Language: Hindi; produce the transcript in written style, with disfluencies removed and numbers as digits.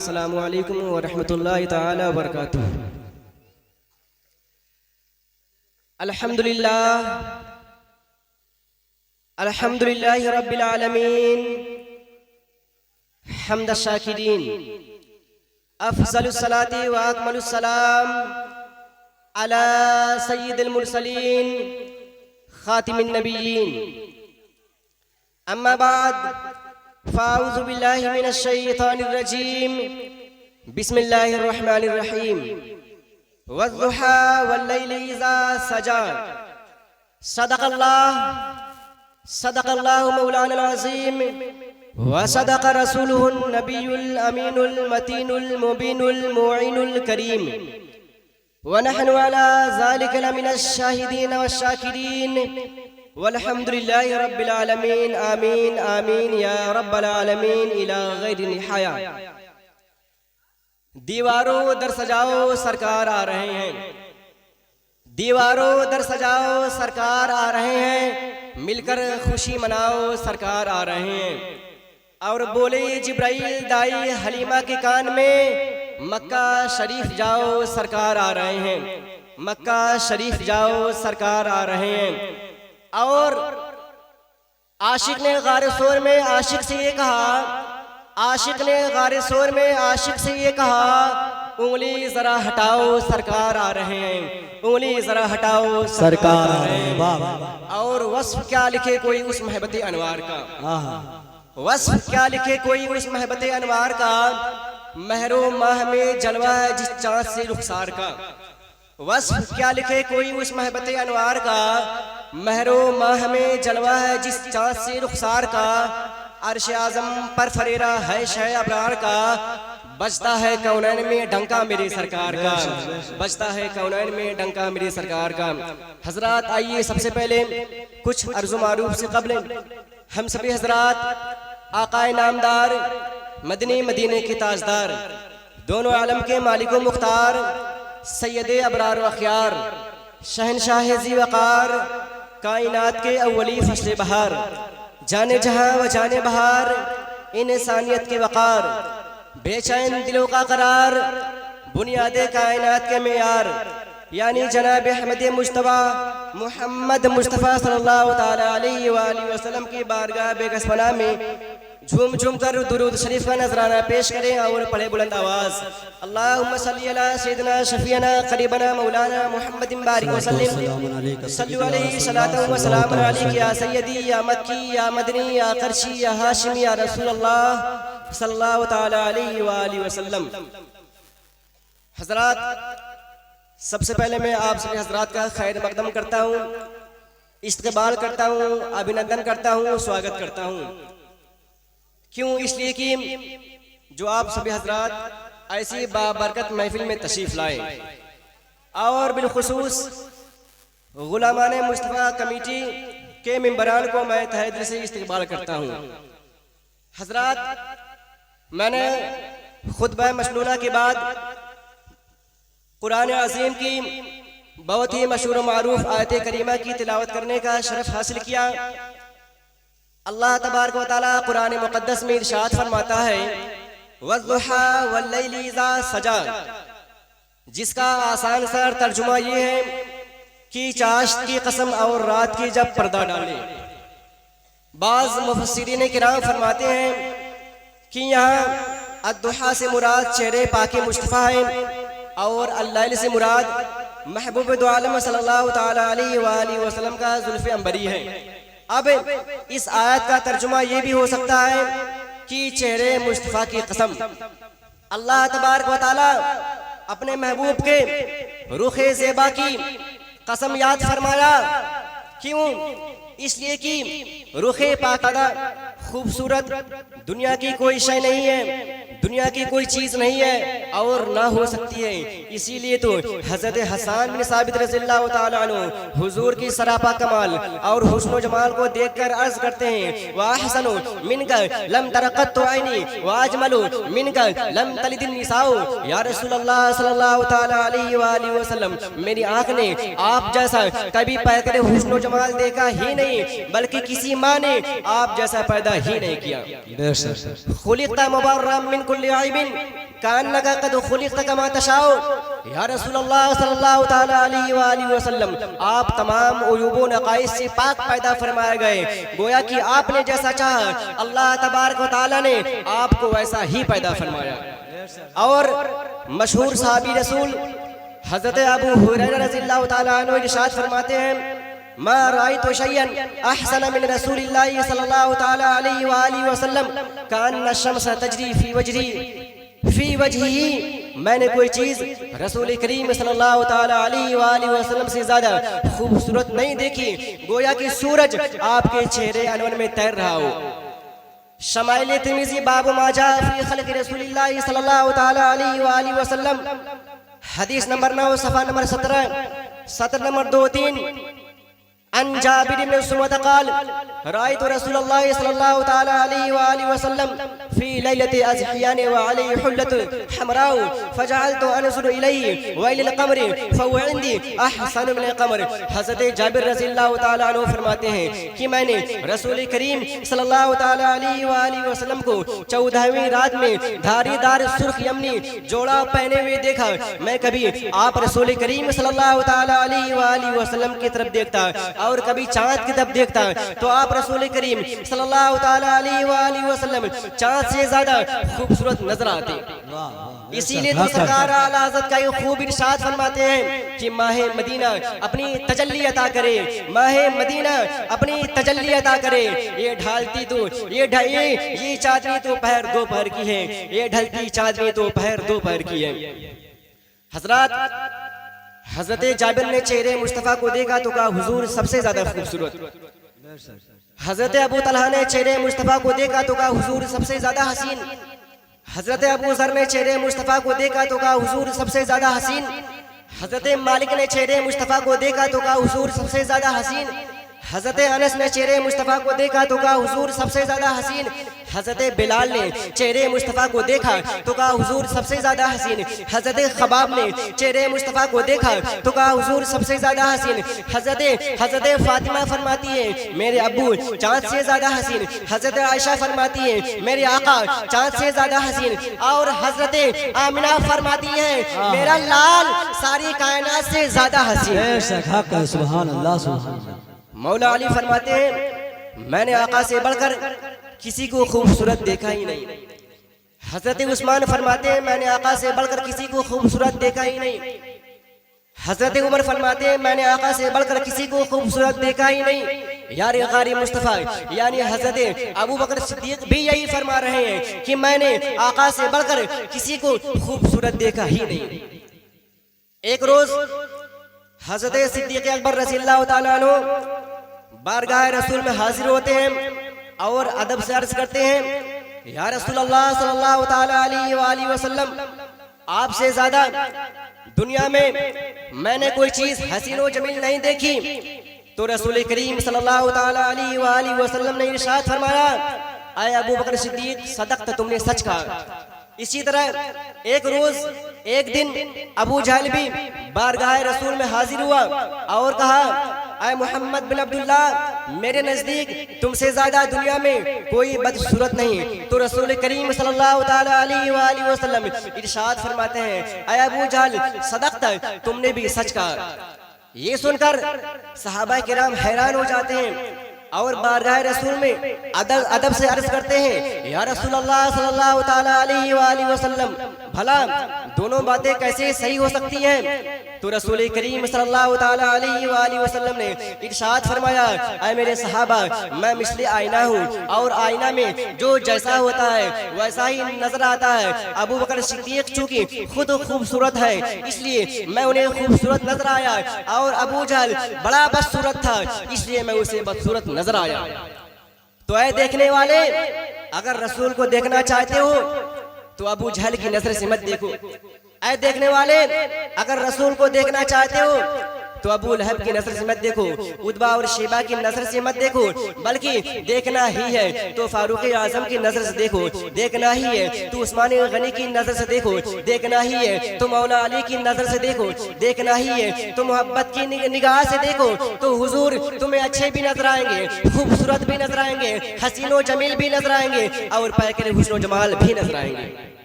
अस्सलामु अलैकुम व रहमतुल्लाहि तआला व बरकातुहू। अल्हम्दुलिल्लाहि रब्बिल आलमीन हम्द शाकिरीन अफ़ज़लुस सलाति व अकमलुस सलाम अला सय्यिदिल मुरसलीन खातिमिन नबिय्यीन। अम्मा बाद फ़ाऊज़ु बिल्लाहि मिनश शैतानिर रजीम। बिस्मिल्लाहिर रहमानिर रहीम। वद्दुहा वल्लैलि इज़ा सजा। सदक़ल्लाहु मौलाना अज़ीम व सदक़ रसूलुहुन नबियुल अमीनुल मतीनुल मुबीनुल मुईनुल करीम व नहनु अला ज़ालिका लमिनश शाहिदीन व शाकिरीन वल्हम्दुलिल्लाहि रब्बिल आलमीन। आमीन आमीन या रब्बल आलमीन इला गैरि निहाया। दीवारों दर सजाओ सरकार आ रहे हैं, दीवारों दर सजाओ सरकार आ रहे हैं, मिलकर खुशी मनाओ सरकार आ रहे हैं। और बोले जिब्राइल दाई हलीमा के कान में, मक्का शरीफ जाओ सरकार आ रहे हैं, मक्का शरीफ जाओ सरकार आ रहे हैं। और आशिक ने गारे शोर में आशिक से ये कहा, आशिक ने गारे शोर में आशिक से ये कहा, उंगली जरा हटाओ सरकार आ रहे हैं, उंगली जरा हटाओ सरकार आ रहे हैं। और वस्फ क्या लिखे कोई उस महबत अनवार का, वस्फ क्या लिखे कोई उस महबत अनवार का, महरो माह में जलवा है जिस चाँद से रुखसार का। वस्फ क्या लिखे कोई उस महबत अनवार का, महरो माह में जलवा है जिस चाँद से रुखसार का। अर्श आज़म पर फरेरा है शह अबरार का, बजता है कौनैन में डंका मेरी सरकार का, बजता है कौनैन में डंका मेरी सरकार का। हजरात आइए सबसे पहले कुछ अर्ज़ो मारूफ से कबल हम सभी हजरात आकाए नामदार मदनी मदीने के ताजदार दोनों आलम के मालिक व मुख्तार सैयद अबरार व अखयार शहनशाह ज़ी वक़ार कायनात के अव्वली फस्ल बहार जाने जहां व जाने बहार इंसानियत के वक़ार बेचैन दिलों का करार बुनियाद कायनात के मेयार यानी जनाब अहमद मुज्तबा मोहम्मद मुस्तफ़ा सल्लल्लाहु ताला अलैहि वसल्लम की बारगाह बेगसपना में झूम झूम कर दुरूद शरीफ का नजराना पेश करें और पढ़े बुलंद आवाज। अल्लाहुम्मा सल्ली अला सय्यिदिना शफीअना करीबना मौलाना मुहम्मदिन बारिक वसल्लिम सल्लु अलैहि सलातन व सलामुन अलैका या सय्यदी या मक्की या मदनी या करशी या हाशिमी या रसूलल्लाह सल्लल्लाहु ताला अलैहि वसल्लम। हजरात, सबसे पहले मैं आप सभी हजरात का खैर मकदम करता हूँ, इस्तकबाल करता हूँ, अभिनंदन करता हूँ, स्वागत करता हूँ। क्यों? इसलिए कि जो आप सभी हजरात ऐसी बाबरकत महफिल में तशरीफ लाए और बिलखुसूस गुलामाने मुस्तफ़ा कमेटी के मेंबरान को मैं तहे दिल से इस्तकबाल करता हूँ। हजरात, मैंने खुतबा मशनूना के बाद कुरान अज़ीम की बहुत ही मशहूर व मारूफ आयत करीमा की तिलावत करने का शरफ हासिल किया। अल्लाह तबारक व तआला कुरान मुक़द्दस में इरशाद फरमाता है, वद्दुहा वल्लैलि इज़ा सजा, जिसका आसान सा तर्जुमा ये है कि चाश्त की कसम और रात की जब पर्दा डाले। बाज़ मुफस्सिरीन किराम फरमाते हैं कि यहाँ अद्दुहा से मुराद चेहरे पाके मुस्तफ़ा है और अल्लैल से मुराद महबूब दो आलम सल्लल्लाहु ताला अलैहि वसल्लम का जुल्फ़े अंबरी है। अब इस आयत का तर्जुमा ये भी हो सकता है कि चेहरे मुस्तफ़ा की कसम, अल्लाह तबारक व तआला अपने महबूब के रुखे ज़ेबा की कसम याद फरमाया। क्यों? इसलिए कि रुखे पाकीज़ा खूबसूरत दुनिया की कोई शय नहीं है, दुनिया की कोई चीज नहीं है और ना हो सकती है। इसीलिए तो हजरत हसन बिन साबित रज़ियल्लाहु ताला अन्हु हुजूर की सरापा कमाल और हुस्न व जमाल को देखकर अर्ज करते हैं, वाहसनु मिनका लम तरक़त ऐनी वाजमलु मिनका लम तलिदिन निसाउ। या रसूलल्लाह सल्लल्लाहु ताला अलैहि वसल्लम, मेरी आंख ने आप जैसा कभी पैकर हुस्न व जमाल देखा ही नहीं, बल्कि किसी माँ ने आप जैसा पैदा ही नहीं किया। खुलिक़्ता मुबर्रअम मिन कुल्लि ऐबिन कान्नका क़द खुलिक़्ता कमा तशाउ। या रसूलल्लाह सल्लल्लाहु तआला अलैहि व आलिहि वसल्लम, आप तमाम उयूब व नक़ाइस से पाक पैदा फरमाए गए, गोया कि आपने जैसा चाहा अल्लाह तबारक व तआला ने आपको वैसा ही पैदा फरमाया। और मशहूर सहाबी रसूल हज़रत अबू हुरैरा रज़ियल्लाहु तआला अन्हु इरशाद फरमाते हैं, मा रायतु शय्यन अहसन मिन रसूलिल्लाहि सल्लल्लाहु तआला अलैहि व आलिहि वसल्लम कान्ना शम्स तजरी फी वजही। मैंने कोई चीज़ रसूल करीम सल्लल्लाहु तआला अलैहि व आलिहि वसल्लम से ज़्यादा खूबसूरत नहीं देखी, गोया कि सूरज आपके चेहरे अनवर में तैर रहा हो। शमाइल तिर्मिज़ी बाब मा जा फी खल्क़ि रसूलिल्लाहि सल्लल्लाहु तआला अलैहि व आलिहि वसल्लम, हदीस नंबर 9 सफ़ा नंबर 17 नंबर 2-3। अन जाबिर इब्न सुमत क़ाल रायतु रसूलल्लाह सल्लल्लाहु तआला अलैहि व आलिहि वसल्लम फी लैलति अज़हियान व अलैहि हुल्लतु हमराउ फजअलतु अनज़ुरु इलैहि व इलल क़मरि फहुव इंदी अहसन मिनल क़मर। हज़रत जाबिर रज़ियल्लाहु तआला अन्हु फरमाते हैं कि मैंने रसूल करीम सल्लल्लाहु तआला अलैहि व आलिहि वसल्लम को 14वीं रात में धारीदार सुर्ख यमनी जोड़ा पहने हुए देखा। मैं कभी आप रसूल करीम सल्लल्लाहु तआला अलैहि व आलिहि वसल्लम की तरफ देखता और कभी चाँद की तरफ देखता, तो आप रसूल करीम सल्लल्लाहु तआला अलैहि व आलिहि वसल्लम चाँद से ज्यादा खूबसूरत नजर आते। इसीलिए तो सरकार आला हज़रत का ये खूब इरशाद फरमाते हैं कि माहे मदीना अपनी तजल्ली अता करे, माहे मदीना अपनी तजल्ली अता करे। ये ढालती तो ये चांदनी तो पहर दोपहर की है, ये ढलती चांदनी तो पहर दोपहर की है। हजरत हजरत जाबिर ने चेहरे मुस्तफ़ा को देखा तो कहा हुजूर सबसे ज्यादा खूबसूरत। हजरत अबू तलहा ने चेहरे मुस्तफ़ा को देखा तो कहा हुजूर सबसे ज्यादा हसीन। हजरत अबू ज़र ने चेहरे मुस्तफ़ा को देखा तो कहा हुजूर सबसे ज्यादा हसीन। हजरत मालिक ने चेहरे मुस्तफ़ा को देखा तो कहा हुजूर सबसे ज्यादा हसीन। हजरत अनस ने चेहरे मुस्तफ़ा को देखा तो कहा हुजूर सबसे ज्यादा हसीन। हजरत बिलाल ने चेहरे मुस्तफ़ा को देखा तो कहा हुजूर सबसे ज्यादा हसीन। हजरत खबाब ने चेहरे मुस्तफ़ा को देखा तो कहा हुजूर सबसे ज्यादा हसीन। हजरत फातिमा फरमाती है मेरे अब्बू चाँद से ज्यादा हसीन। हजरत आयशा फरमाती है मेरे आका चाँद से ज्यादा हसीन। और हजरत आमिना फरमाती है मेरा लाल सारी कायनात से ज्यादा हसीन। सुभान अल्लाह। मौला अली फरमाते हैं मैंने आका से बढ़कर किसी को खूबसूरत देखा ही नहीं। हजरत उस्मान फरमाते हैं मैंने आका से बढ़कर किसी को खूबसूरत देखा ही नहीं। हजरत उमर फरमाते हैं मैंने आका से बढ़कर किसी को खूबसूरत देखा ही नहीं। यार ग़ारी मुस्तफ़ा यानी हजरत अबू बकर सिद्दीक़ भी यही फरमा रहे हैं कि मैंने आका से बढ़कर किसी को खूबसूरत देखा ही नहीं। एक रोज हजरत सिद्दीक़ अकबर रज़ियल्लाहु ताला अन्हु बारगाह रसूल में हाजिर होते हैं और अदब से अर्ज करते हैं या रसूलल्लाह सल्लल्लाहु ताला अलैहि व आलिहि वसल्लम, आपसे ज्यादा दुनिया में मैंने कोई चीज हसीन व जमील नहीं देखी। तो रसूल करीम सल्लल्लाहु ताला अलैहि व आलिहि वसल्लम ने इरशाद फरमाया आए अबू बकर सिद्दीक सदक़त, तुमने सच कहा। इसी तरह एक रोज एक दिन अबू जहल भी बारगाह रसूल में हाजिर हुआ और कहा आए मोहम्मद बिन अब्दुल्लाह, मेरे नजदीक तुमसे ज्यादा दुनिया में कोई बदसूरत नहीं। तो रसूल करीम सल्लल्लाहु ताला अलैहि व आलिहि वसल्लम इरशाद फरमाते हैं आए अबू जहल सदक़त, तुमने भी सच कहा। ये सुनकर सहाबा किराम हैरान हो जाते हैं और बारगाह रसूल में अदब से अर्ज करते हैं या रसूलल्लाह सल्लल्लाहु ताला अलैहि व आलिहि वसल्लम, भला दोनों बातें कैसे सही हो सकती हैं। तो रसूल करीम सल्लल्लाहु ताला अलैहि व आलिहि वसल्लम ने इरशाद फरमाया ऐ मेरे सहाबा, मैं मिसले आईना हूँ और आईना में जो जैसा होता है वैसा ही नजर आता है। अबू बकर सिद्दीक चूंकि खुद खूबसूरत है इसलिए मैं उन्हें खूबसूरत नजर आया और अबू जहल बड़ा बदसूरत था इसलिए मैं उसे बदसूरत नजर आया। तो ऐ देखने वाले, अगर रसूल को देखना चाहते हो तो अबू जहल की नजर से मत देखो। ऐ देखने वाले, अगर रसूल को देखना चाहते हो तो अबू लहब की नजर से मत देखो, उतबा और शेबा की नजर से मत देखो, बल्कि देखना ही है तो फारूक आजम की नजर से देखो, देखना ही है तो उस्मान गनी की नजर से देखो, देखना ही है तो मौला अली की नजर से देखो, देखना ही है तो मोहब्बत की निगाह से देखो, तो हुजूर तुम्हें अच्छे भी नजर आएंगे, खूबसूरत भी नजर आएंगे, हसीनो जमील भी नजर आएंगे और पैकर हुस्नो जमाल भी नजर आएंगे।